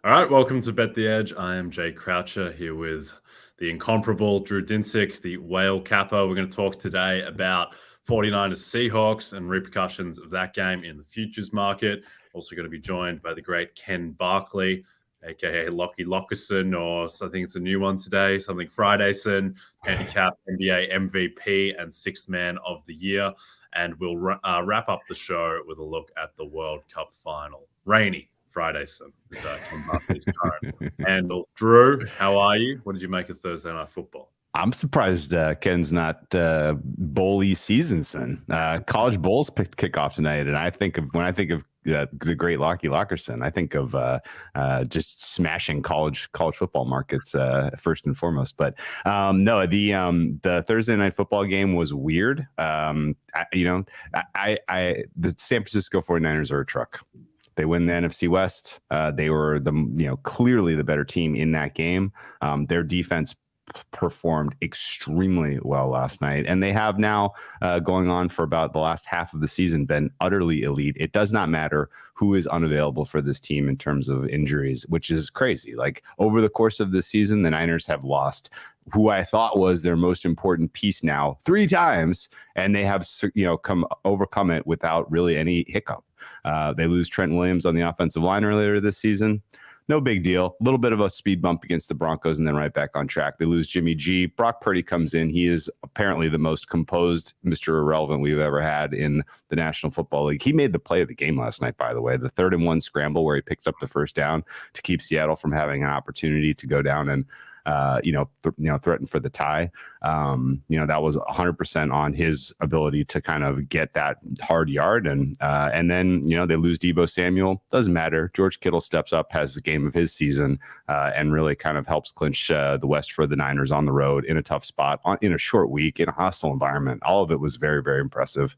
All right, welcome to Bet the Edge. I am Jay Croucher here with the incomparable Drew Dinsick, the whale capper. We're going to talk today about 49ers Seahawks and repercussions of that game in the futures market. Also going to be joined by the great Ken Barkley, aka Lockie Lockerson, or I think it's a new one today, something Fridayson, handicap NBA MVP and sixth man of the year. And we'll wrap up the show with a look at the World Cup final. Rainy Fridayson is Ken Barkley's current handle. Drew, how are you? What did you make of Thursday Night Football? I'm surprised Ken's not bowly season, son. College bowls kick off tonight, and when I think of the great Lockie Lockerson, I think of just smashing college football markets first and foremost. But no, the Thursday Night Football game was weird. The San Francisco 49ers are a truck. They win the NFC West. They were clearly the better team in that game. Their defense performed extremely well last night, and they have now going on for about the last half of the season been utterly elite. It does not matter who is unavailable for this team in terms of injuries, which is crazy. Like over the course of this season, the Niners have lost who I thought was their most important piece now 3 times, and they have overcome it without really any hiccup. They lose Trent Williams on the offensive line earlier this season. No big deal. A little bit of a speed bump against the Broncos and then right back on track. They lose Jimmy G. Brock Purdy comes in. He is apparently the most composed Mr. Irrelevant we've ever had in the National Football League. He made the play of the game last night, by the way. The 3rd and 1 scramble where he picks up the first down to keep Seattle from having an opportunity to go down and threaten for the tie. That was 100% on his ability to kind of get that hard yard. And then, they lose Deebo Samuel. Doesn't matter. George Kittle steps up, has the game of his season, and really kind of helps clinch the West for the Niners on the road in a tough spot, in a short week, in a hostile environment. All of it was very, very impressive.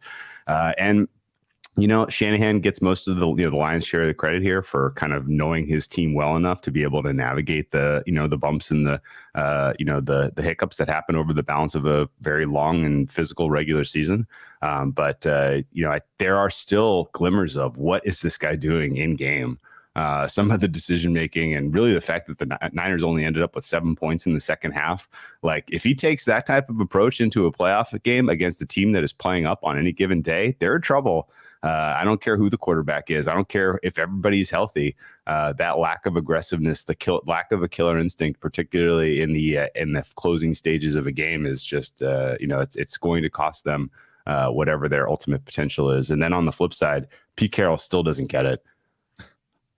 Shanahan gets most of the lion's share of the credit here for kind of knowing his team well enough to be able to navigate the bumps and the hiccups that happen over the balance of a very long and physical regular season. But there are still glimmers of what is this guy doing in game. Some of the decision making and really the fact that the Niners only ended up with 7 points in the second half. Like if he takes that type of approach into a playoff game against a team that is playing up on any given day, they're in trouble. I don't care who the quarterback is. I don't care if everybody's healthy. That lack of aggressiveness, lack of a killer instinct, particularly in the closing stages of a game, is just it's going to cost them whatever their ultimate potential is. And then on the flip side, Pete Carroll still doesn't get it.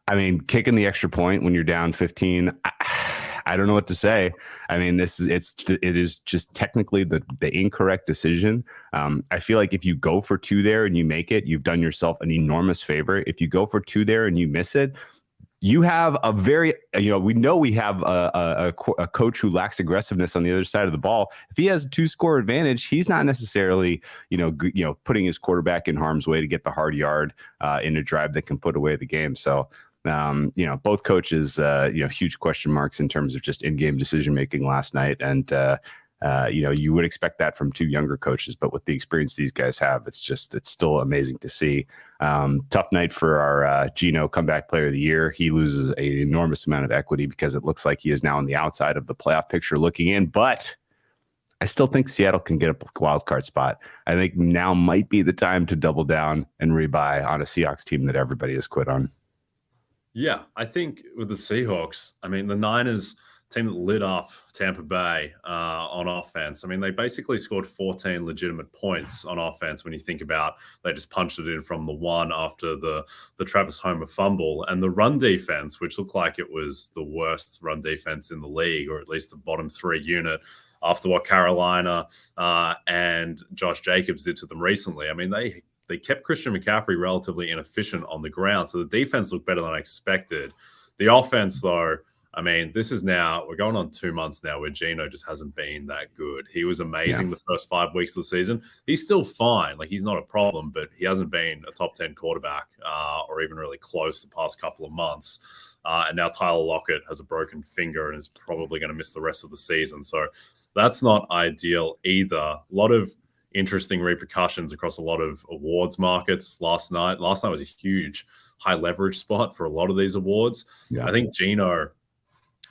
I mean, kicking the extra point when you're down 15. I don't know what to say. I mean, it is just technically the incorrect decision. I feel like if you go for 2 there and you make it, you've done yourself an enormous favor. If you go for 2 there and you miss it, you have a very, we have a coach who lacks aggressiveness on the other side of the ball. If he has a 2-score advantage, he's not necessarily, putting his quarterback in harm's way to get the hard yard in a drive that can put away the game. So, both coaches, huge question marks in terms of just in-game decision-making last night. And, you would expect that from 2 younger coaches, but with the experience these guys have, it's still amazing to see. Tough night for our Geno comeback player of the year. He loses an enormous amount of equity because it looks like he is now on the outside of the playoff picture looking in, but I still think Seattle can get a wild card spot. I think now might be the time to double down and rebuy on a Seahawks team that everybody has quit on. Yeah, I think with the Seahawks, I mean, the Niners team that lit up Tampa Bay on offense. I mean, they basically scored 14 legitimate points on offense when you think about they just punched it in from the 1 after the Travis Homer fumble. And the run defense, which looked like it was the worst run defense in the league, or at least the bottom 3 unit, after what Carolina and Josh Jacobs did to them recently. I mean, they kept Christian McCaffrey relatively inefficient on the ground, so the defense looked better than I expected. The offense, though, I mean, we're going on 2 months now where Geno just hasn't been that good. He was amazing the first 5 weeks of the season. He's still fine. Like, he's not a problem, but he hasn't been a top 10 quarterback or even really close the past couple of months. And now Tyler Lockett has a broken finger and is probably going to miss the rest of the season. So that's not ideal either. A lot of interesting repercussions across a lot of awards markets last night. Last night was a huge high leverage spot for a lot of these awards. Yeah. I think Gino,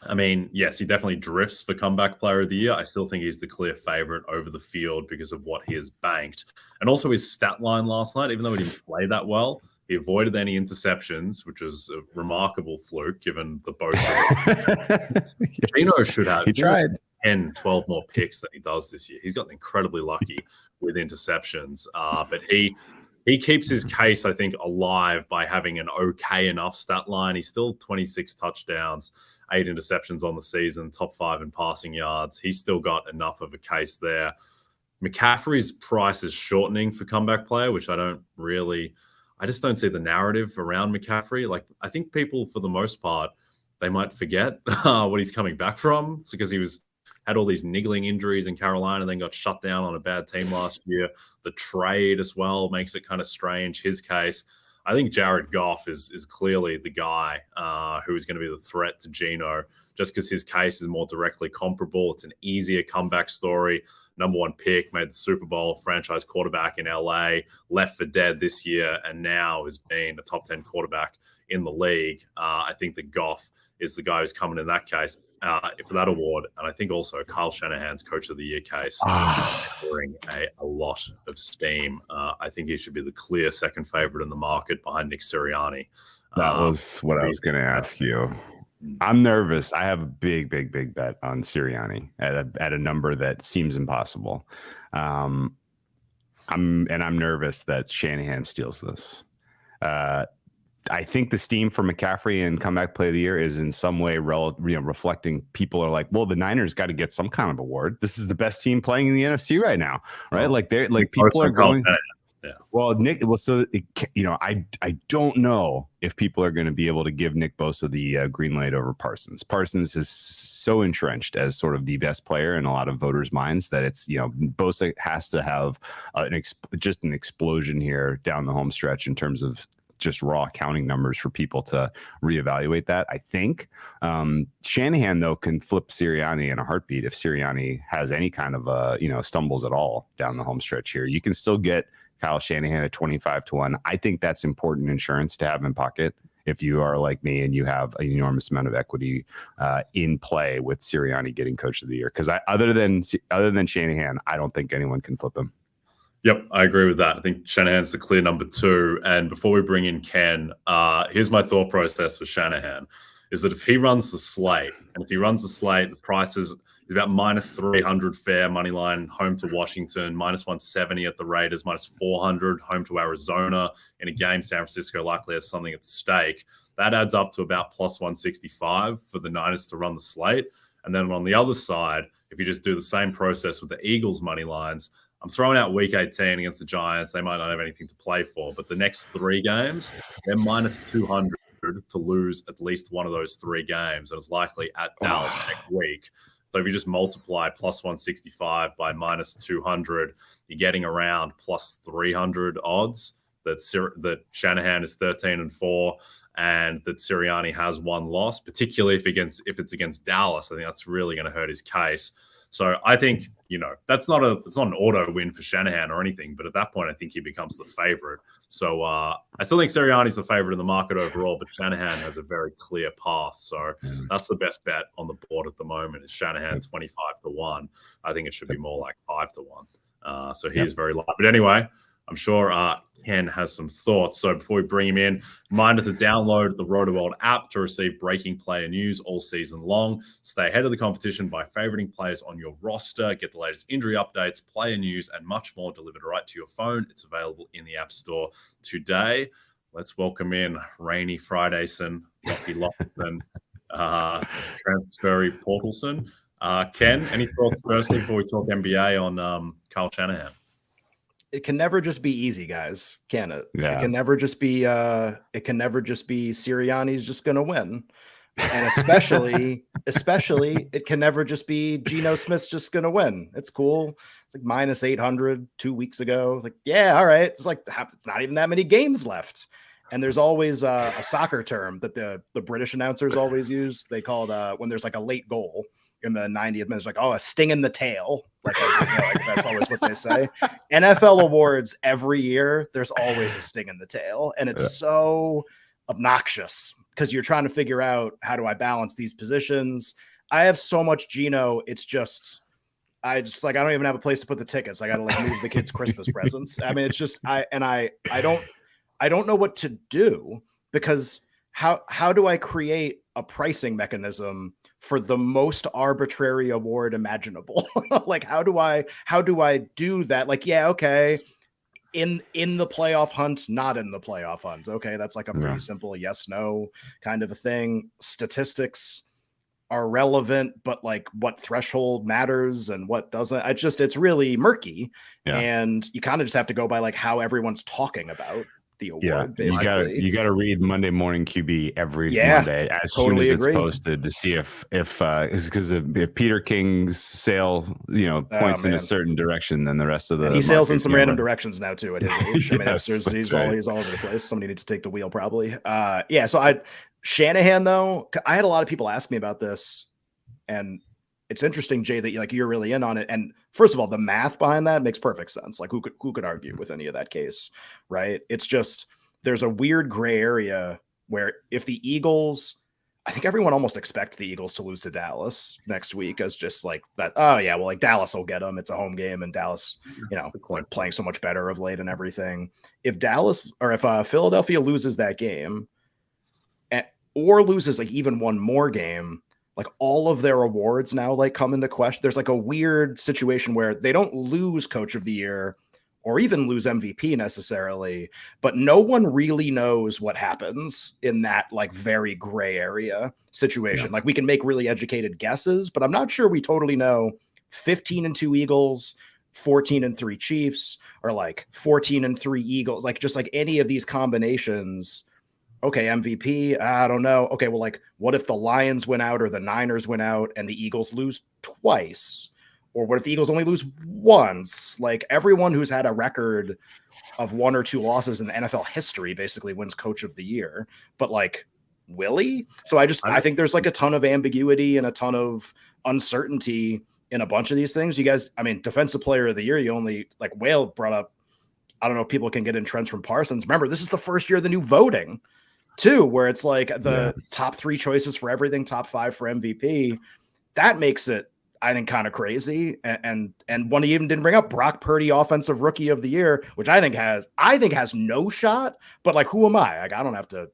I mean, yes, he definitely drifts for comeback player of the year. I still think he's the clear favorite over the field because of what he has banked. And also his stat line last night, even though he didn't play that well, he avoided any interceptions, which was a remarkable fluke given the both. Yes. Gino should have He tried 10, 12 more picks than he does this year. He's gotten incredibly lucky with interceptions, but he keeps his case, I think, alive by having an okay enough stat line. He's still 26 touchdowns, 8 interceptions on the season, top 5 in passing yards. He's still got enough of a case there. McCaffrey's price is shortening for comeback player, which I just don't see the narrative around McCaffrey. Like, I think people, for the most part, they might forget what he's coming back from. It's because he had all these niggling injuries in Carolina, then got shut down on a bad team last year. The trade as well makes it kind of strange, his case. I think Jared Goff is clearly the guy who is going to be the threat to Gino, just because his case is more directly comparable. It's an easier comeback story. Number 1 pick, made the Super Bowl, franchise quarterback in LA, left for dead this year, and now has been a top 10 quarterback in the league. I think that Goff is the guy who's coming in that case for that award. And I think also Kyle Shanahan's Coach of the Year case bring a lot of steam. I think he should be the clear second favorite in the market behind Nick Sirianni. That was what I was going to ask you. I'm nervous. I have a big bet on Sirianni at a number that seems impossible. I'm nervous that Shanahan steals this. I think the steam for McCaffrey and comeback play of the year is in some way reflecting. People are like, well, the Niners got to get some kind of award. This is the best team playing in the NFC right now, right? Like they're like people are going. Yeah. Well, Nick. Well, so I don't know if people are going to be able to give Nick Bosa the green light over Parsons. Parsons is so entrenched as sort of the best player in a lot of voters' minds that it's Bosa has to have just an explosion here down the home stretch in terms of just raw counting numbers for people to reevaluate that. I think Shanahan though can flip Sirianni in a heartbeat if Sirianni has any kind of stumbles at all down the home stretch here. You can still get Kyle Shanahan at 25-1. I think that's important insurance to have in pocket if you are like me and you have an enormous amount of equity in play with Sirianni getting Coach of the Year. Because other than Shanahan, I don't think anyone can flip him. Yep, I agree with that. I think Shanahan's the clear number 2. And before we bring in Ken, here's my thought process with Shanahan, is that if he runs the slate, the price is about -300 fair money line home to Washington, -170 at the Raiders, -400 home to Arizona in a game San Francisco likely has something at stake. That adds up to about +165 for the Niners to run the slate. And then on the other side, if you just do the same process with the Eagles money lines, I'm throwing out week 18 against the Giants. They might not have anything to play for, but the next 3 games, they're -200 to lose at least one of those 3 games. And it's likely at Dallas next week. So if you just multiply +165 by -200, you're getting around +300 odds that Shanahan is 13-4 and that Sirianni has 1 loss, particularly if it's against Dallas. I think that's really going to hurt his case. So I think, it's not an auto win for Shanahan or anything, but at that point, I think he becomes the favorite. So I still think Sirianni's the favorite in the market overall, but Shanahan has a very clear path. So that's the best bet on the board at the moment is Shanahan 25-1. I think it should be more like 5-1. So he is very light. But anyway, I'm sure Ken has some thoughts. So before we bring him in, reminder to download the RotoWorld app to receive breaking player news all season long. Stay ahead of the competition by favoriting players on your roster. Get the latest injury updates, player news, and much more delivered right to your phone. It's available in the App Store today. Let's welcome in Rainy Fridayson, Lockie Lofton, Transferry Portalson. Ken, any thoughts firstly before we talk NBA on Kyle Shanahan? It can never just be easy, guys. Can it? Yeah. It can never just be Sirianni's just gonna win. And especially it can never just be Geno Smith's just gonna win. It's cool. It's like -800 2 weeks ago. Like, yeah, all right. It's like it's not even that many games left. And there's always a soccer term that the British announcers always use. They call it when there's like a late goal in the 90th minute, it's like, a sting in the tail. Like that's always what they say. NFL awards every year, there's always a sting in the tail. And it's so obnoxious because you're trying to figure out, how do I balance these positions? I have so much Geno. It's just, I don't even have a place to put the tickets. I got to like move the kids' Christmas presents. I mean, it's just, I don't know what to do, because how do I create a pricing mechanism for the most arbitrary award imaginable? Like, how do I do that? Like, yeah, okay. In the playoff hunt, not in the playoff hunt. Okay. That's like a pretty simple yes, no kind of a thing. Statistics are relevant, but like what threshold matters and what doesn't. It's really murky. And you kind of just have to go by like how everyone's talking about the award. Basically. You gotta read Monday Morning QB every Monday as soon as it's posted to see if it's because if Peter King's sale points in a certain direction, then the rest of the he sails in some random directions now too at his age. I mean, he's all over the place. Somebody needs to take the wheel probably. So Shanahan though, I had a lot of people ask me about this, and it's interesting, Jay, that you're really in on it. And first of all, the math behind that makes perfect sense. Like who could argue with any of that case, right? It's just, there's a weird gray area where if the Eagles, I think everyone almost expects the Eagles to lose to Dallas next week as just like that. Oh yeah. Well, like Dallas will get them. It's a home game, and Dallas, playing so much better of late and everything. If Philadelphia loses that game or loses like even one more game, like all of their awards now like come into question. There's like a weird situation where they don't lose Coach of the Year or even lose MVP necessarily, but no one really knows what happens in that like very gray area situation. Like we can make really educated guesses, but I'm not sure we totally know 15-2 Eagles, 14-3 Chiefs, or like 14-3 Eagles, like just like any of these combinations. Okay, MVP, I don't know. Okay, well, like, what if the Lions win out or the Niners win out and the Eagles lose twice? Or what if the Eagles only lose once? Like, everyone who's had a record of 1 or 2 losses in the NFL history basically wins Coach of the Year. But, like, will he? So I think there's, like, a ton of ambiguity and a ton of uncertainty in a bunch of these things. You guys, I mean, Defensive Player of the Year, you only, like, Whale brought up, I don't know if people can get entrenched from Parsons. Remember, this is the first year of the new voting, too, where it's like the top 3 choices for everything, top 5 for MVP. That makes it, I think, kind of crazy. And one he even didn't bring up, Brock Purdy, Offensive Rookie of the Year, which I think has no shot. But like, who am I? Like, I don't have to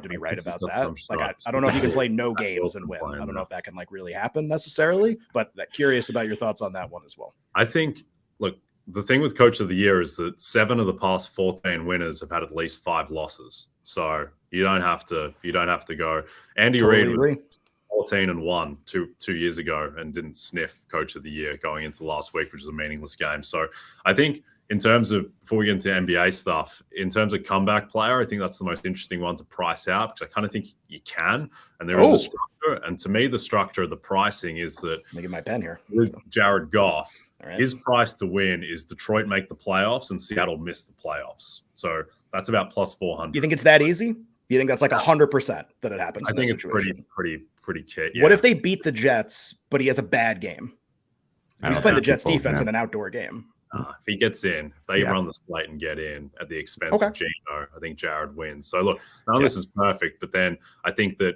be right about that. Like, I don't know if you can play no games and win. I don't know if that can like really happen necessarily. But curious about your thoughts on that one as well. I think, look, the thing with Coach of the Year is that 7 of the past 14 winners have had at least 5 losses. So you don't have to go. Andy Reid was 14-1 two years ago and didn't sniff Coach of the Year going into last week, which was a meaningless game. So I think in terms of, before we get into NBA stuff, in terms of comeback player, I think that's the most interesting one to price out, because I kind of think you can. And there is a structure. And to me, the structure of the pricing is that, let me get my pen here. With Jared Goff, his price to win is Detroit make the playoffs and Seattle miss the playoffs. So that's about plus 400. You think it's that easy? You think that's like 100% that it happens? I think it's pretty kid. Yeah. What if they beat the Jets, but he has a bad game? He's playing the Jets defense in an outdoor game. If he gets in, if they run the slate and get in at the expense of Geno, I think Jared wins. So look, none of this is perfect, but then I think that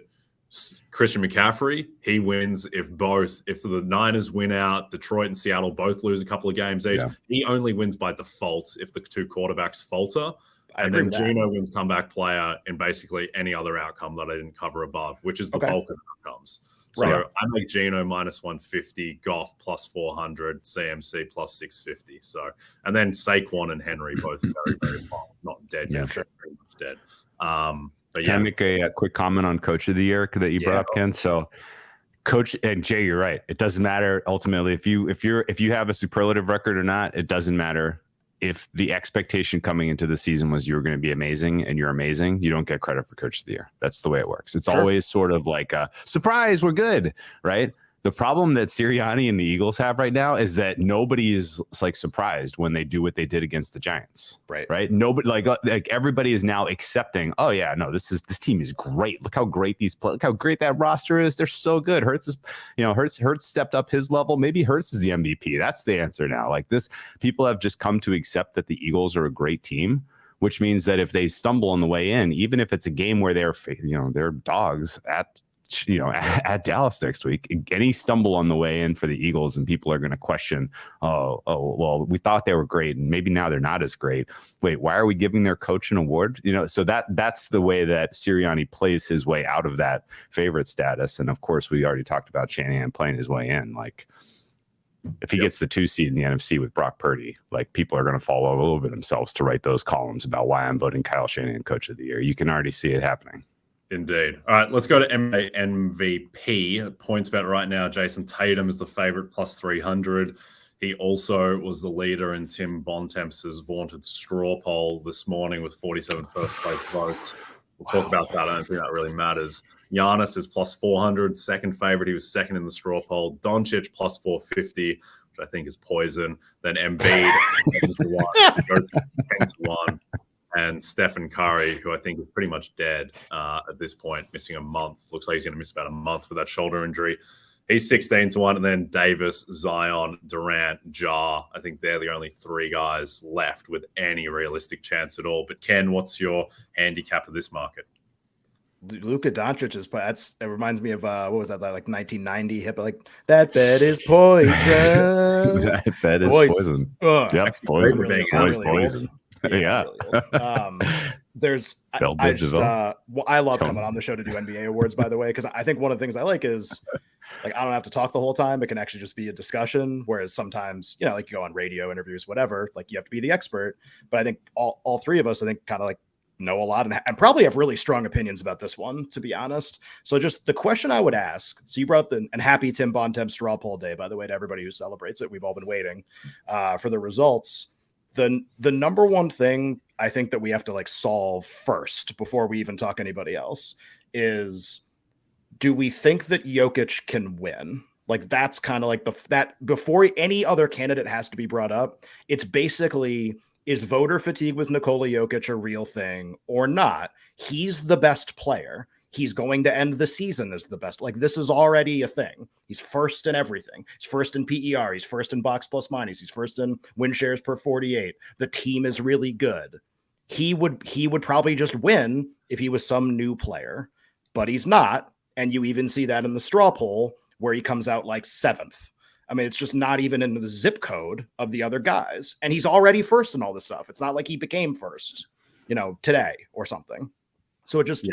Christian McCaffrey, he wins if the Niners win out, Detroit and Seattle both lose a couple of games each. He only wins by default if the 2 quarterbacks falter. And then Geno wins comeback player in basically any other outcome that I didn't cover above, which is the bulk of outcomes. So I make Geno minus 150, Goff plus 400, CMC plus 650. So, and then Saquon and Henry both very, very well, not dead yet, pretty much dead. But Can I make a quick comment on Coach of the Year that you brought up, Ken? So, Coach, and Jay, you're right. It doesn't matter ultimately if you have a superlative record or not. It doesn't matter. If the expectation coming into the season was you were going to be amazing and you're amazing, you don't get credit for Coach of the Year. That's the way it works. It's always sort of like a surprise, we're good, right? The problem that Sirianni and the Eagles have right now is that nobody is like surprised when they do what they did against the Giants. Right. Nobody like everybody is now accepting. Oh yeah, no, this team is great. Look how great look how great that roster is. They're so good. Hurts is, Hurts stepped up his level. Maybe Hurts is the MVP. That's the answer now. Like this, people have just come to accept that the Eagles are a great team which means that if they stumble on the way in, even if it's a game where they're dogs at Dallas next week, any stumble on the way in for the Eagles and people are going to question, well, we thought they were great and maybe now they're not as great. Wait, why are we giving their coach an award? So that's the way that Sirianni plays his way out of that favorite status. And of course, we already talked about Shanahan playing his way in. Like, if he gets the 2 seed in the NFC with Brock Purdy, like, people are going to fall all over themselves to write those columns about why I'm voting Kyle Shanahan Coach of the Year. You can already see it happening. Indeed. All right, let's go to NBA MVP. Points bet right now, Jason Tatum is the favorite, plus 300. He also was the leader in Tim Bontemps' vaunted straw poll this morning with 47 first-place votes. We'll talk about that. I don't think that really matters. Giannis is plus 400, second favorite. He was second in the straw poll. Doncic plus 450, which I think is poison. Then Embiid, 10-1. And Stephen Curry, who I think is pretty much dead at this point, missing a month. Looks like he's going to miss about a month with that shoulder injury. He's 16-1. And then Davis, Zion, Durant, Ja. I think they're the only 3 guys left with any realistic chance at all. But Ken, what's your handicap of this market? Luka Doncic is, it reminds me of what was that, like 1990 hip, like that bed is poison. That bed is poison. Yep, poison. Poison. Yeah. There's I love coming on the show to do NBA awards, by the way, because I think one of the things I like is, like, I don't have to talk the whole time. It can actually just be a discussion. Whereas sometimes, like, you go on radio interviews, whatever, like, you have to be the expert. But I think all 3 of us, I think, kind of like know a lot and probably have really strong opinions about this one, to be honest. So just the question I would ask, so you brought up and happy Tim Bontemps straw poll day, by the way, to everybody who celebrates it. We've all been waiting for the results. The number one thing I think that we have to, like, solve first before we even talk anybody else is, do we think that Jokic can win? Like, that's kind of like that before any other candidate has to be brought up. It's basically, is voter fatigue with Nikola Jokic a real thing or not? He's the best player. He's going to end the season as the best. Like, this is already a thing. He's first in everything. He's first in PER. He's first in box plus minus. He's first in win shares per 48. The team is really good. He would probably just win if he was some new player, but he's not. And you even see that in the straw poll where he comes out like 7th. I mean, it's just not even in the zip code of the other guys. And he's already first in all this stuff. It's not like he became first, today or something. So it just,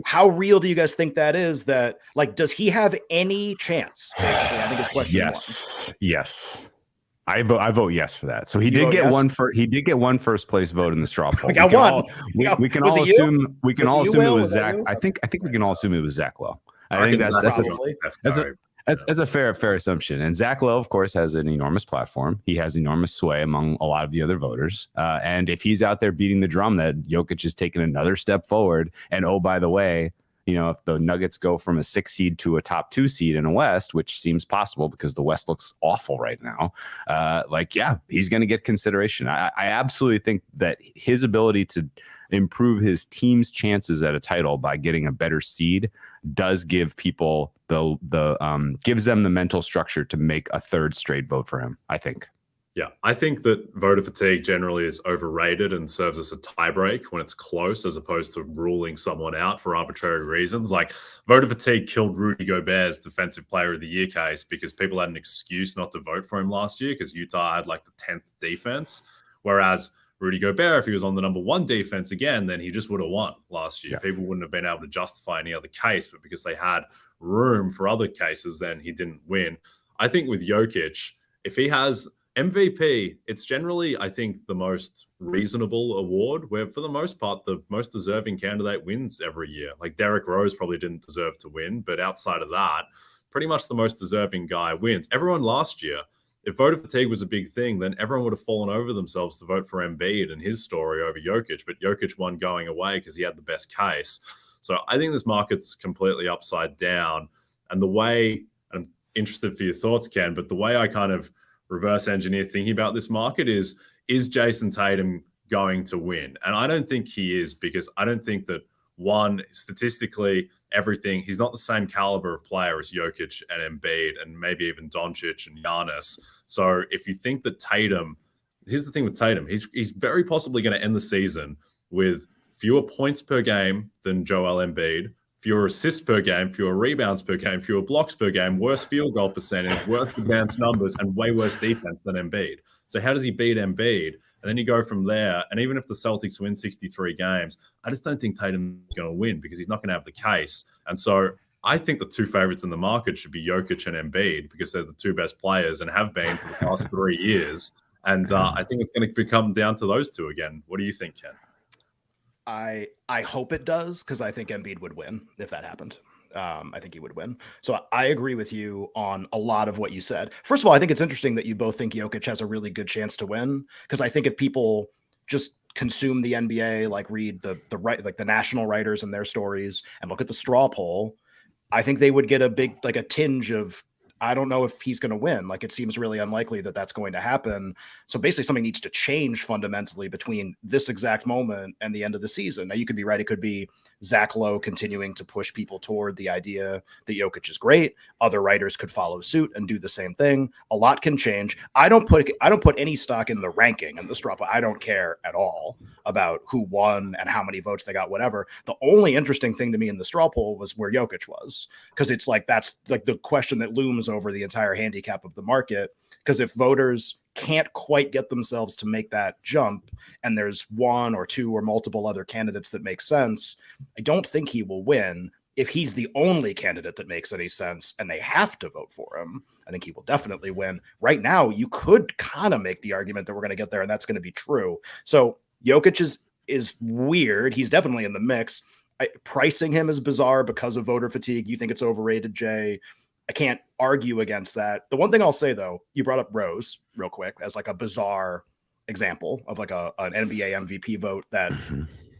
how real do you guys think that is? That, like, does he have any chance? Basically, I think is question one. Yes. I vote yes for that. So he did get one first place vote in the straw poll. We got one. We can all assume it was Zach. I think we can all assume it was Zach Lowe. I think that's a fair assumption. And Zach Lowe, of course, has an enormous platform. He has enormous sway among a lot of the other voters. And if he's out there beating the drum that Jokic is taking another step forward, and oh, by the way, if the Nuggets go from a 6 seed to a top 2 seed in the West, which seems possible because the West looks awful right now, he's going to get consideration. I absolutely think that his ability to improve his team's chances at a title by getting a better seed does give people gives them the mental structure to make a 3rd straight vote for him, I think. Yeah, I think that voter fatigue generally is overrated and serves as a tiebreak when it's close, as opposed to ruling someone out for arbitrary reasons. Like, voter fatigue killed Rudy Gobert's Defensive Player of the Year case because people had an excuse not to vote for him last year because Utah had like the 10th defense. Whereas Rudy Gobert, if he was on the number 1 defense again, then he just would have won last year. Yeah. People wouldn't have been able to justify any other case, but because they had room for other cases, then he didn't win. I think with Jokic, if he has MVP, it's generally, I think, the most reasonable award where, for the most part, the most deserving candidate wins every year. Like, Derrick Rose probably didn't deserve to win, but outside of that, pretty much the most deserving guy wins. Everyone last year, if voter fatigue was a big thing, then everyone would have fallen over themselves to vote for Embiid and his story over Jokic, but Jokic won going away because he had the best case. So I think this market's completely upside down. And the way, I'm interested for your thoughts, Ken, but the way I kind of reverse engineer thinking about this market is Jason Tatum going to win? And I don't think he is, because I don't think that, one, statistically, everything, he's not the same caliber of player as Jokic and Embiid and maybe even Doncic and Giannis. So if you think that Tatum here's the thing with Tatum. He's very possibly going to end the season with fewer points per game than Joel Embiid, fewer assists per game, fewer rebounds per game, fewer blocks per game, worse field goal percentage, worse advanced numbers, and way worse defense than Embiid. So how does he beat Embiid? And then you go from there. And even if the Celtics win 63 games, I just don't think Tatum's going to win because he's not going to have the case. And so I think the two favorites in the market should be Jokic and Embiid because they're the two best players and have been for the past 3 years. And I think it's going to become down to those two again. What do you think, Ken? I hope it does because I think Embiid would win if that happened. I think he would win. So I agree with you on a lot of what you said. First of all, I think it's interesting that you both think Jokic has a really good chance to win because I think if people just consume the NBA, like read the national writers and their stories and look at the straw poll, I think they would get a tinge of, I don't know if he's going to win. Like, it seems really unlikely that that's going to happen. So basically something needs to change fundamentally between this exact moment and the end of the season. Now you could be right. It could be Zach Lowe continuing to push people toward the idea that Jokic is great. Other writers could follow suit and do the same thing. A lot can change. I don't put any stock in the ranking and the straw poll. I don't care at all about who won and how many votes they got, whatever. The only interesting thing to me in the straw poll was where Jokic was. Cause it's like, that's like the question that looms over the entire handicap of the market. Because if voters can't quite get themselves to make that jump and there's one or two or multiple other candidates that make sense, I don't think he will win. If he's the only candidate that makes any sense and they have to vote for him, I think he will definitely win. Right now, you could kind of make the argument that we're going to get there and that's going to be true. So Jokic is weird. He's definitely in the mix. Pricing him is bizarre because of voter fatigue. You think it's overrated, Jay. I can't argue against that. The one thing I'll say, though, you brought up Rose real quick as like a bizarre example of like an NBA MVP vote that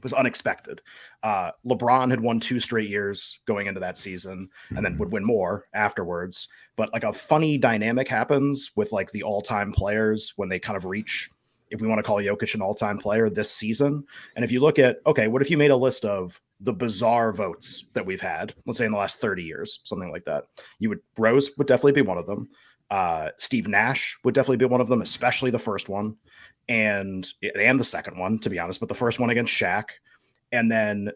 was unexpected. LeBron had won 2 straight years going into that season and then would win more afterwards. But like a funny dynamic happens with like the all-time players when they kind of reach, if we want to call Jokic an all-time player this season. And if you look at, okay, what if you made a list of the bizarre votes that we've had, let's say in the last 30 years, something like that. Rose would definitely be one of them. Steve Nash would definitely be one of them, especially the first one and the second one, to be honest, but the first one against Shaq. And then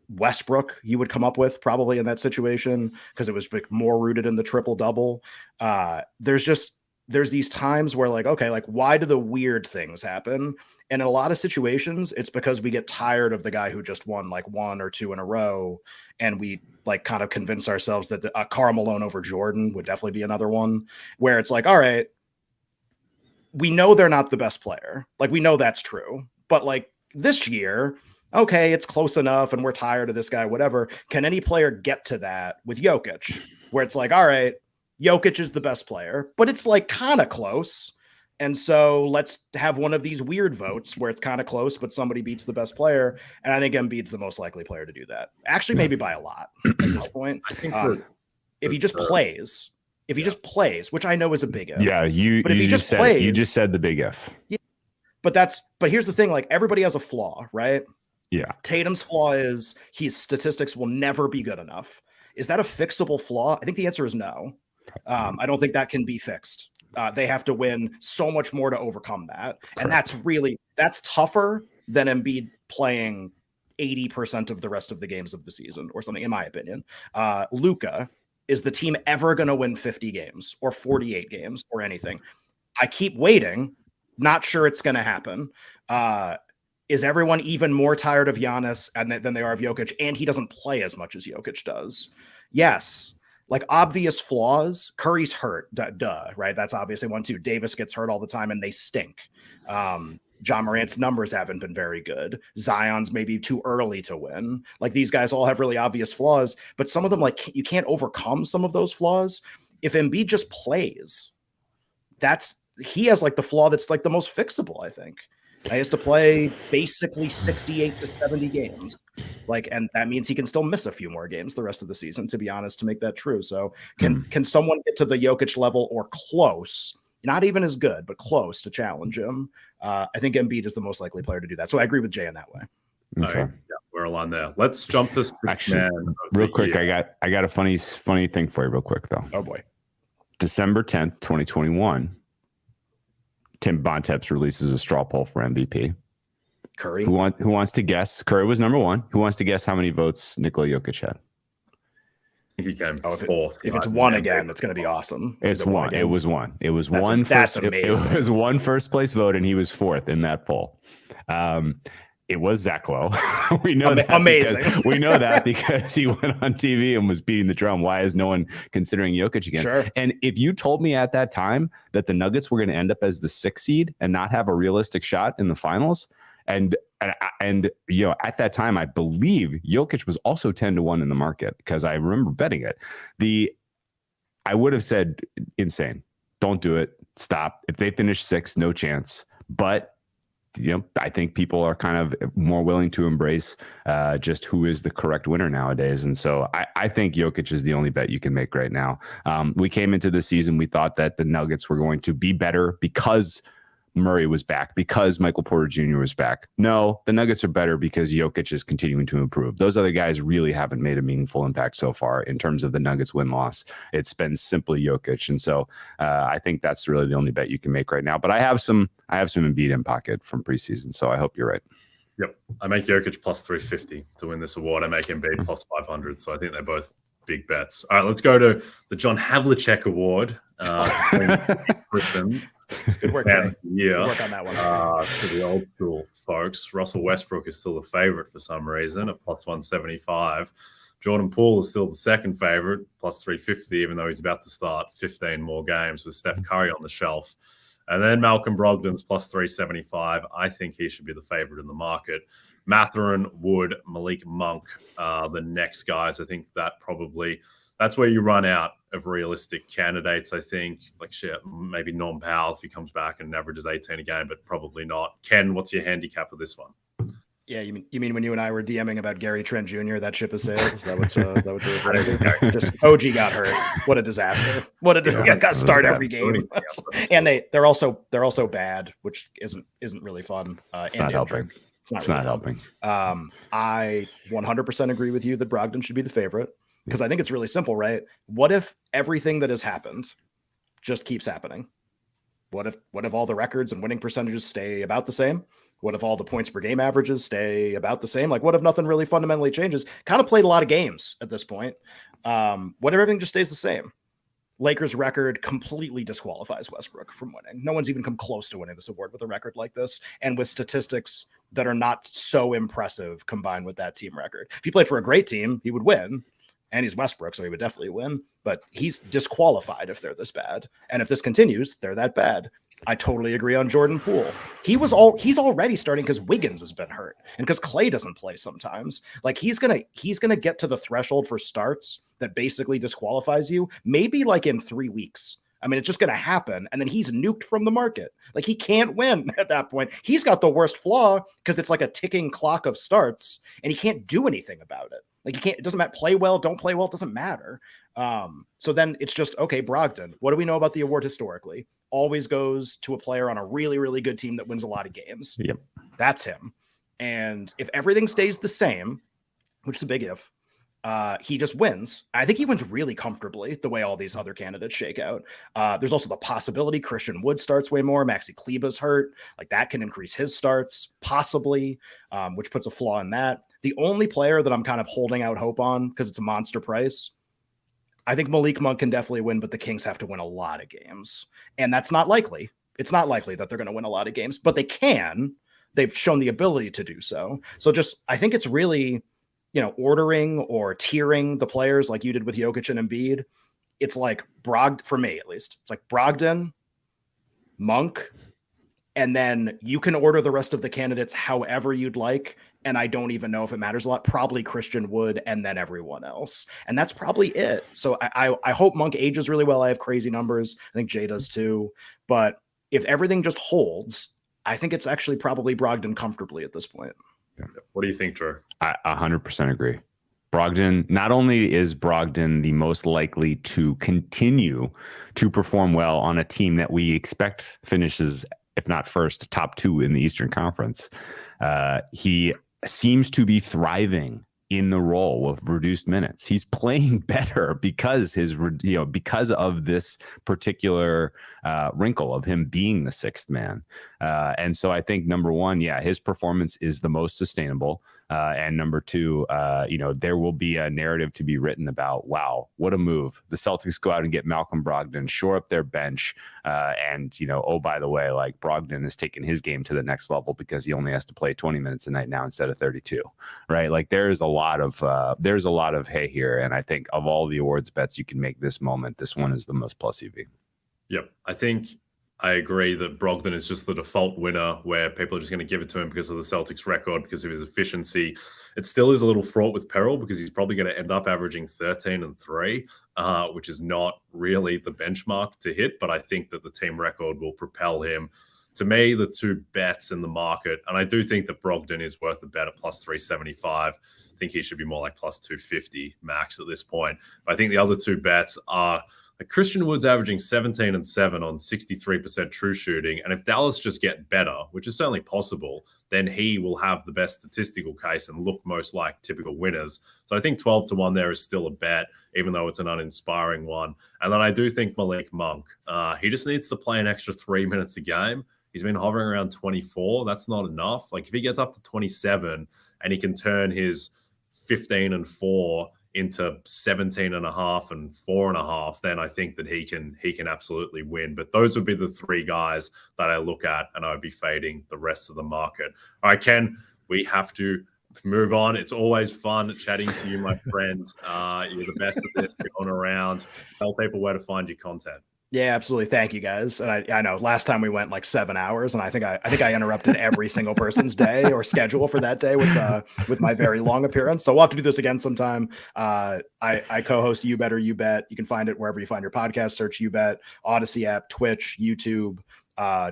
Westbrook, you would come up with probably in that situation because it was more rooted in the triple double. There's these times where like, okay, like why do the weird things happen? And in a lot of situations, it's because we get tired of the guy who just won like 1 or 2 in a row. And we like kind of convince ourselves that Karl Malone over Jordan would definitely be another one where it's like, all right, we know they're not the best player. Like we know that's true, but like this year, okay, it's close enough and we're tired of this guy, whatever. Can any player get to that with Jokic where it's like, all right, Jokic is the best player, but it's like kind of close. And so let's have one of these weird votes where it's kind of close, but somebody beats the best player. And I think Embiid's the most likely player to do that. Actually, maybe by a lot at this point. I think if he just plays, which I know is a big if. Yeah, you just said the big if. Yeah, but here's the thing, like everybody has a flaw, right? Yeah. Tatum's flaw is his statistics will never be good enough. Is that a fixable flaw? I think the answer is no. I don't think that can be fixed. They have to win so much more to overcome that. And that's tougher than Embiid playing 80% of the rest of the games of the season or something, in my opinion. Luka, is the team ever going to win 50 games or 48 games or anything? I keep waiting. Not sure it's going to happen. Is everyone even more tired of Giannis than they are of Jokic? And he doesn't play as much as Jokic does. Yes. Like obvious flaws. Curry's hurt. Duh. Right. That's obviously one too. Davis gets hurt all the time and they stink. John Morant's numbers haven't been very good. Zion's maybe too early to win. Like these guys all have really obvious flaws, but some of them, like you can't overcome some of those flaws. If Embiid just plays, he has like the flaw that's like the most fixable, I think. He has to play basically 68 to 70 games. And that means he can still miss a few more games the rest of the season, to be honest, to make that true. So can someone get to the Jokic level or close? Not even as good, but close to challenge him. I think Embiid is the most likely player to do that. So I agree with Jay in that way. Okay. Yeah, we're aligned there. Let's jump this. Actually, real quick, I got a funny thing for you real quick, though. Oh, boy. December 10th, 2021. Tim Bontemps releases a straw poll for MVP. Curry. Who wants to guess? Curry was number one. Who wants to guess how many votes Nikola Jokic had? I think he came if fourth. It's one again, it's going to be awesome. It's one. It was one. It was that's one. That's first, amazing. It was one first place vote, and he was fourth in that poll. It was Zach Lowe. We know that. Amazing. We know that because he went on TV and was beating the drum. Why is no one considering Jokic again? Sure. And if you told me at that time that the Nuggets were going to end up as the 6th seed and not have a realistic shot in the finals, and you know, at that time, I believe Jokic was also 10-1 in the market because I remember betting it. I would have said insane. Don't do it. Stop. If they finish 6th, no chance. But you know, I think people are kind of more willing to embrace just who is the correct winner nowadays. And so I think Jokic is the only bet you can make right now. We came into the season, we thought that the Nuggets were going to be better because Murray was back, because Michael Porter Jr. was back. No, the Nuggets are better because Jokic is continuing to improve. Those other guys really haven't made a meaningful impact so far in terms of the Nuggets win-loss. It's been simply Jokic. And so I think that's really the only bet you can make right now. But I have some Embiid in pocket from preseason, so I hope you're right. Yep. I make Jokic plus 350 to win this award. I make Embiid plus 500. So I think they're both big bets. All right, let's go to the John Havlicek Award. Good work, yeah. Good work on that one. For the old school folks, Russell Westbrook is still the favorite for some reason at plus 175. Jordan Poole is still the second favorite, plus 350, even though he's about to start 15 more games with Steph Curry on the shelf. And then Malcolm Brogdon's plus 375. I think he should be the favorite in the market. Mathurin, Wood, Malik Monk, the next guys. I think that's where you run out of realistic candidates, I think. Like, shit, maybe Norm Powell if he comes back and averages 18 a game, but probably not. Ken, what's your handicap of this one? Yeah, you mean when you and I were DMing about Gary Trent Jr., that ship has sailed? Is that what you're referring to? Just OG got hurt. What a disaster. What a disaster. Got to start every game. And they're also bad, which isn't really fun. It's not helping. It's not helping. I 100% agree with you that Brogdon should be the favorite. Because I think it's really simple, right? What if everything that has happened just keeps happening? What if all the records and winning percentages stay about the same? What if all the points per game averages stay about the same? Like, what if nothing really fundamentally changes? Kind of played a lot of games at this point. What if everything just stays the same? Lakers record completely disqualifies Westbrook from winning. No one's even come close to winning this award with a record like this, and with statistics that are not so impressive combined with that team record. If he played for a great team, he would win. And he's Westbrook, so he would definitely win. But he's disqualified if they're this bad. And if this continues, they're that bad. I totally agree on Jordan Poole. He's already starting because Wiggins has been hurt and because Clay doesn't play sometimes. Like he's gonna get to the threshold for starts that basically disqualifies you, maybe like in 3 weeks. I mean, it's just going to happen. And then he's nuked from the market. Like he can't win at that point. He's got the worst flaw because it's like a ticking clock of starts and he can't do anything about it. Like it doesn't matter. Play well, don't play well. It doesn't matter. So then it's just, okay, Brogdon, what do we know about the award historically? Always goes to a player on a really, really good team that wins a lot of games. Yep. That's him. And if everything stays the same, which is a big if, he just wins. I think he wins really comfortably the way all these other candidates shake out. There's also the possibility Christian Wood starts way more. Maxi Kleber's hurt. Like that can increase his starts possibly, which puts a flaw in that. The only player that I'm kind of holding out hope on because it's a monster price, I think Malik Monk can definitely win, but the Kings have to win a lot of games. And that's not likely. It's not likely that they're going to win a lot of games, but they can. They've shown the ability to do so. So I think it's really, ordering or tiering the players like you did with Jokic and Embiid. It's like for me at least, it's like Brogdon, Monk, and then you can order the rest of the candidates however you'd like. And I don't even know if it matters a lot. Probably Christian Wood and then everyone else. And that's probably it. So I hope Monk ages really well. I have crazy numbers. I think Jay does too. But if everything just holds, I think it's actually probably Brogdon comfortably at this point. What do you think, Drew? I 100% agree. Brogdon, not only is Brogdon the most likely to continue to perform well on a team that we expect finishes, if not first, top 2 in the Eastern Conference, he seems to be thriving in the role with reduced minutes. He's playing better because because of this particular wrinkle of him being the sixth man. And so I think number one, his performance is the most sustainable. And number two, there will be a narrative to be written about, wow, what a move. The Celtics go out and get Malcolm Brogdon, shore up their bench. And oh, by the way, like Brogdon has taken his game to the next level because he only has to play 20 minutes a night now instead of 32, right? Like there's a lot of hay here. And I think of all the awards bets you can make this moment, this one is the most plus EV. Yep. I agree that Brogdon is just the default winner where people are just going to give it to him because of the Celtics record, because of his efficiency. It still is a little fraught with peril because he's probably going to end up averaging 13 and 3, which is not really the benchmark to hit. But I think that the team record will propel him. To me, the two bets in the market, and I do think that Brogdon is worth a bet at plus 375. I think he should be more like plus 250 max at this point. But I think the other two bets are Christian Wood's averaging 17 and 7 on 63% true shooting. And if Dallas just get better, which is certainly possible, then he will have the best statistical case and look most like typical winners. So I think 12 to 1 there is still a bet, even though it's an uninspiring one. And then I do think Malik Monk, he just needs to play an extra 3 minutes a game. He's been hovering around 24. That's not enough. Like if he gets up to 27 and he can turn his 15 and 4 into 17 and a half and 4.5, then I think that he can absolutely win. But those would be the three guys that I look at, and I would be fading the rest of the market. All right, Ken, we have to move on. It's always fun chatting to you, my friend. You're the best at this. You're on around. Tell people where to find your content. Yeah, absolutely. Thank you, guys. And I know last time we went like 7 hours, and I think I interrupted every single person's day or schedule for that day with my very long appearance. So we'll have to do this again sometime. I co-host You Bet or You Bet. You can find it wherever you find your podcast. Search You Bet, Odyssey app, Twitch, YouTube.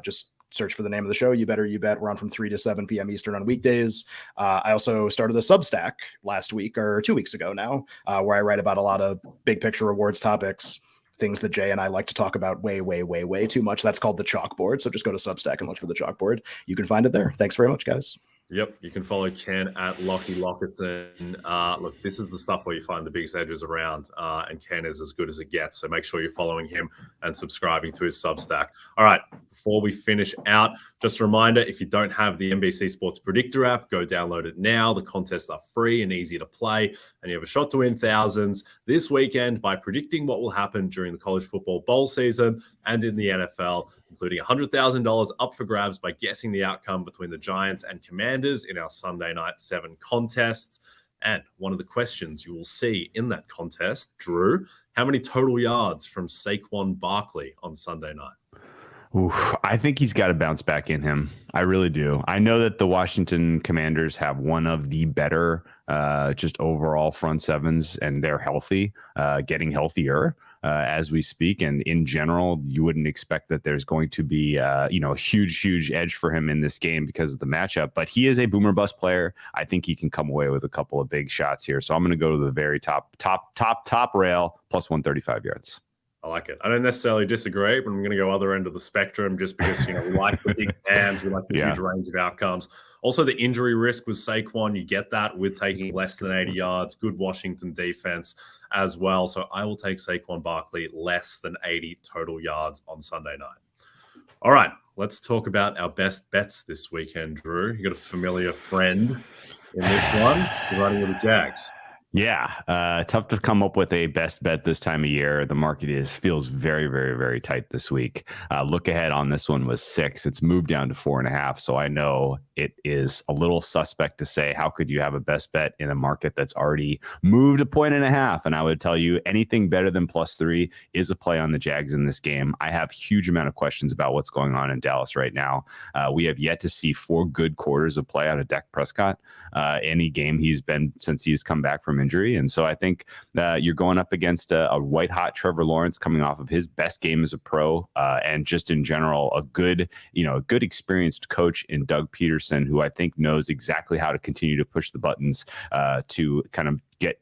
Just search for the name of the show, You Bet or You Bet. We're on from 3 to 7 p.m. Eastern on weekdays. I also started a Substack last week or 2 weeks ago now, where I write about a lot of big picture awards topics, things that Jay and I like to talk about way, way, way, way too much. That's called the Chalkboard. So just go to Substack and look for the Chalkboard. You can find it there. Thanks very much, guys. Yep, you can follow Ken at Lockie Lockerson. Look, this is the stuff where you find the biggest edges around, and Ken is as good as it gets. So make sure you're following him and subscribing to his Substack. All right, before we finish out, just a reminder, if you don't have the NBC Sports Predictor app, go download it now. The contests are free and easy to play, and you have a shot to win thousands this weekend by predicting what will happen during the college football bowl season and in the NFL, including $100,000 up for grabs by guessing the outcome between the Giants and Commanders in our Sunday Night 7 contests. And one of the questions you will see in that contest, Drew, how many total yards from Saquon Barkley on Sunday night? Ooh, I think he's got to bounce back in him. I really do. I know that the Washington Commanders have one of the better just overall front sevens, and they're healthy, getting healthier as we speak. And in general, you wouldn't expect that there's going to be a huge edge for him in this game because of the matchup. But he is a boomer bust player. I think he can come away with a couple of big shots here. So I'm going to go to the very top rail, plus 135 yards. I like it. I don't necessarily disagree, but I'm going to go other end of the spectrum just because, we like the big hands, we like the huge range of outcomes. Also, the injury risk with Saquon, you get that with taking less than 80 yards. Good Washington defense as well. So I will take Saquon Barkley less than 80 total yards on Sunday night. All right, let's talk about our best bets this weekend, Drew. You got a familiar friend in this one. You're riding with the Jags. Yeah, tough to come up with a best bet this time of year. The market feels very, very, very tight this week. Look ahead on this one was 6. It's moved down to 4.5. So I know it is a little suspect to say, how could you have a best bet in a market that's already moved 1.5? And I would tell you anything better than +3 is a play on the Jags in this game. I have huge amount of questions about what's going on in Dallas right now. We have yet to see 4 good quarters of play out of Dak Prescott. Any game he's been since he's come back from injury. And so I think that you're going up against a white hot Trevor Lawrence coming off of his best game as a pro, and just in general, a good experienced coach in Doug Peterson, who I think knows exactly how to continue to push the buttons to kind of get,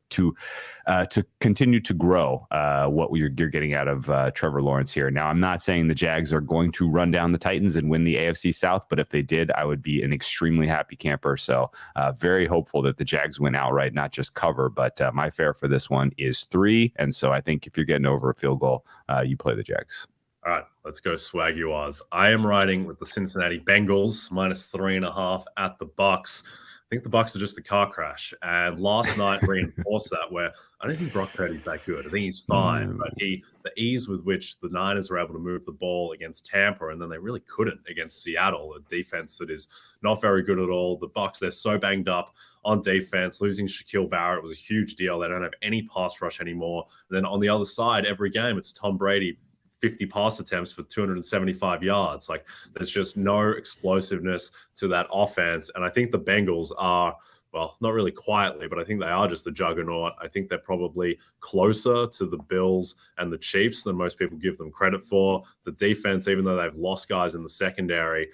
to continue to grow what you're getting out of Trevor Lawrence here. Now, I'm not saying the Jags are going to run down the Titans and win the AFC South, but if they did, I would be an extremely happy camper. So very hopeful that the Jags win outright, not just cover, but my fare for this one is 3. And so I think if you're getting over a field goal, you play the Jags. All right, let's go swaggy wise. I am riding with the Cincinnati Bengals -3.5 at the Bucks. I think the Bucks are just a car crash, and last night reinforced that. Where I don't think Brock Purdy's that good. I think he's fine, but the ease with which the Niners were able to move the ball against Tampa, and then they really couldn't against Seattle, a defense that is not very good at all. The Bucks, they're so banged up on defense. Losing Shaquille Barrett was a huge deal. They don't have any pass rush anymore. And then on the other side, every game it's Tom Brady. 50 pass attempts for 275 yards. Like, there's just no explosiveness to that offense. And I think the Bengals are, well, not really quietly, but I think they are just the juggernaut. I think they're probably closer to the Bills and the Chiefs than most people give them credit for. The defense, even though they've lost guys in the secondary,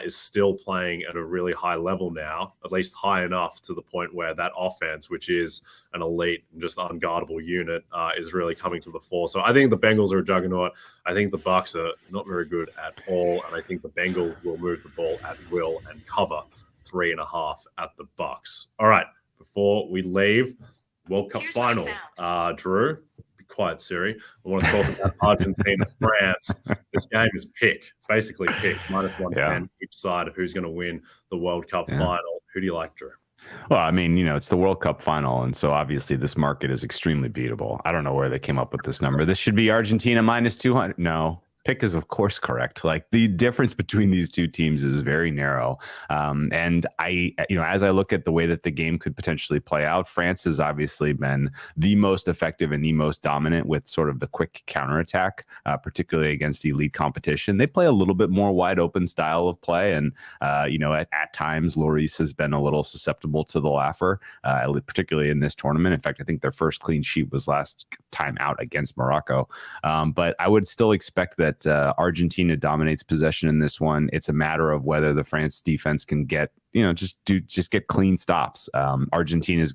is still playing at a really high level now, at least high enough to the point where that offense, which is an elite and just unguardable unit, is really coming to the fore. So I think the Bengals are a juggernaut. I think the Bucks are not very good at all, and I think the Bengals will move the ball at will and cover 3.5 at the Bucks. All right, before we leave, World Cup final. Drew, be quiet, Siri. I want to talk about Argentina, France. This game is pick. It's basically pick, -110 each side of who's going to win the World Cup final. Who do you like, Drew? Well, I mean, it's the World Cup final, and so obviously this market is extremely beatable. I don't know where they came up with this number. This should be Argentina -200. No. Pick is, of course, correct. Like, the difference between these two teams is very narrow. And I, as I look at the way that the game could potentially play out, France has obviously been the most effective and the most dominant with sort of the quick counterattack, particularly against elite competition. They play a little bit more wide open style of play. And, at times, Lloris has been a little susceptible to the laugher, particularly in this tournament. In fact, I think their first clean sheet was last time out against Morocco. But I would still expect that Argentina dominates possession in this one. It's a matter of whether the France defense can get, just get clean stops. Argentina is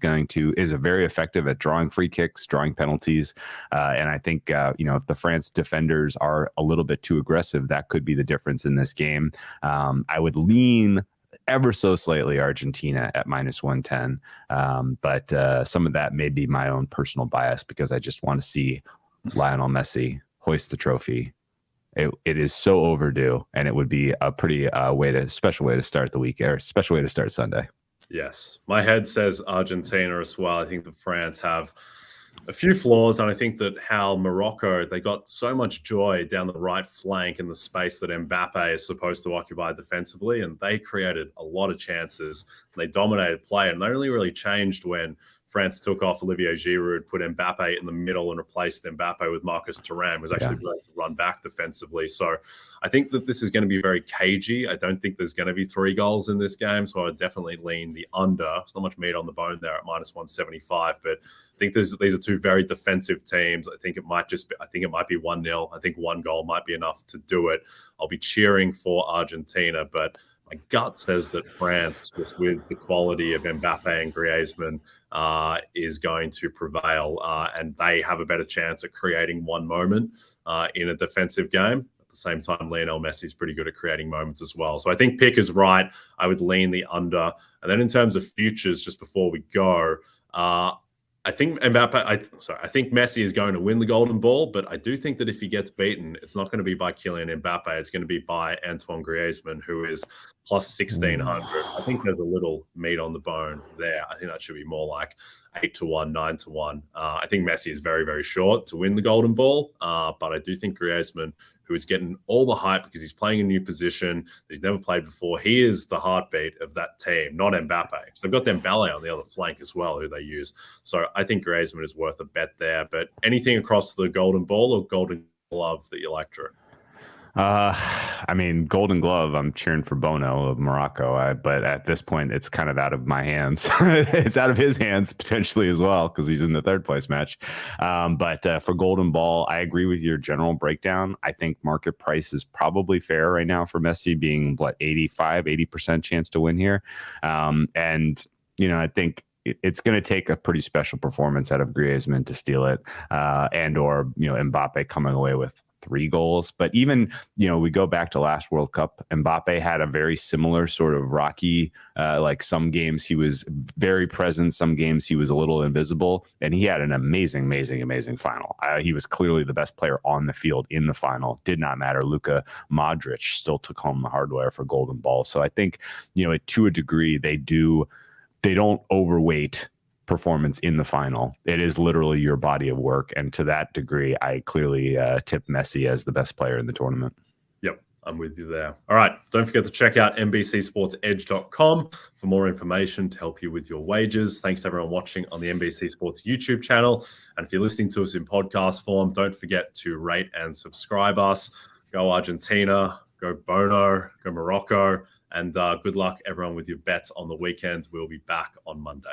very effective at drawing free kicks, drawing penalties. And I think, if the France defenders are a little bit too aggressive, that could be the difference in this game. I would lean ever so slightly Argentina at -110. But some of that may be my own personal bias because I just want to see Lionel Messi hoist the trophy. It is so overdue, and it would be a pretty special way to start the week, or special way to start Sunday. Yes, my head says Argentina as well. I think the France have a few flaws, and I think that how Morocco, they got so much joy down the right flank in the space that Mbappe is supposed to occupy defensively, and they created a lot of chances. They dominated play, and they only really changed when France took off Olivier Giroud, put Mbappe in the middle, and replaced Mbappe with Marcus Thuram, was actually willing to run back defensively. So I think that this is going to be very cagey. I don't think there's going to be 3 goals in this game, so I would definitely lean the under. There's not much meat on the bone there at -175, but I think these are two very defensive teams. I think it might be 1-0. I think 1 goal might be enough to do it. I'll be cheering for Argentina, but my gut says that France, just with the quality of Mbappe and Griezmann, is going to prevail, and they have a better chance at creating one moment in a defensive game. At the same time, Lionel Messi is pretty good at creating moments as well. So I think pick is right. I would lean the under. And then in terms of futures, just before we go, I think I think Messi is going to win the Golden Ball, but I do think that if he gets beaten, it's not going to be by Kylian Mbappe. It's going to be by Antoine Griezmann, who is +1,600. I think there's a little meat on the bone there. I think that should be more like 8-1, 9-1. I think Messi is very, very short to win the Golden Ball, but I do think Griezmann, who is getting all the hype because he's playing a new position that he's never played before. He is the heartbeat of that team, not Mbappe. So they've got Dembele on the other flank as well, who they use. So I think Griezmann is worth a bet there. But anything across the Golden Ball or Golden Glove that you like, Drew? I mean, Golden Glove, I'm cheering for Bono of Morocco, but at this point, it's kind of out of my hands. It's out of his hands potentially as well because he's in the 3rd place match. But for Golden Ball, I agree with your general breakdown. I think market price is probably fair right now for Messi being 80% chance to win here. And I think it's going to take a pretty special performance out of Griezmann to steal it, and or Mbappe coming away with 3 goals. But even, we go back to last World Cup, Mbappe had a very similar sort of rocky, like some games he was very present, some games he was a little invisible, and he had an amazing final. He was clearly the best player on the field in the final. Did not matter. Luka Modric still took home the hardware for golden ball. So I think, to a degree, they don't overweight performance in the final. It is literally your body of work, and to that degree I clearly tip Messi as the best player in the tournament. Yep, I'm with you there. All right, don't forget to check out NBCSportsEdge.com for more information to help you with your wagers. Thanks to everyone watching on the NBC Sports YouTube channel, and if you're listening to us in podcast form, don't forget to rate and subscribe us. Go Argentina, go Bono, go Morocco, and good luck everyone with your bets on the weekend. We'll be back on Monday.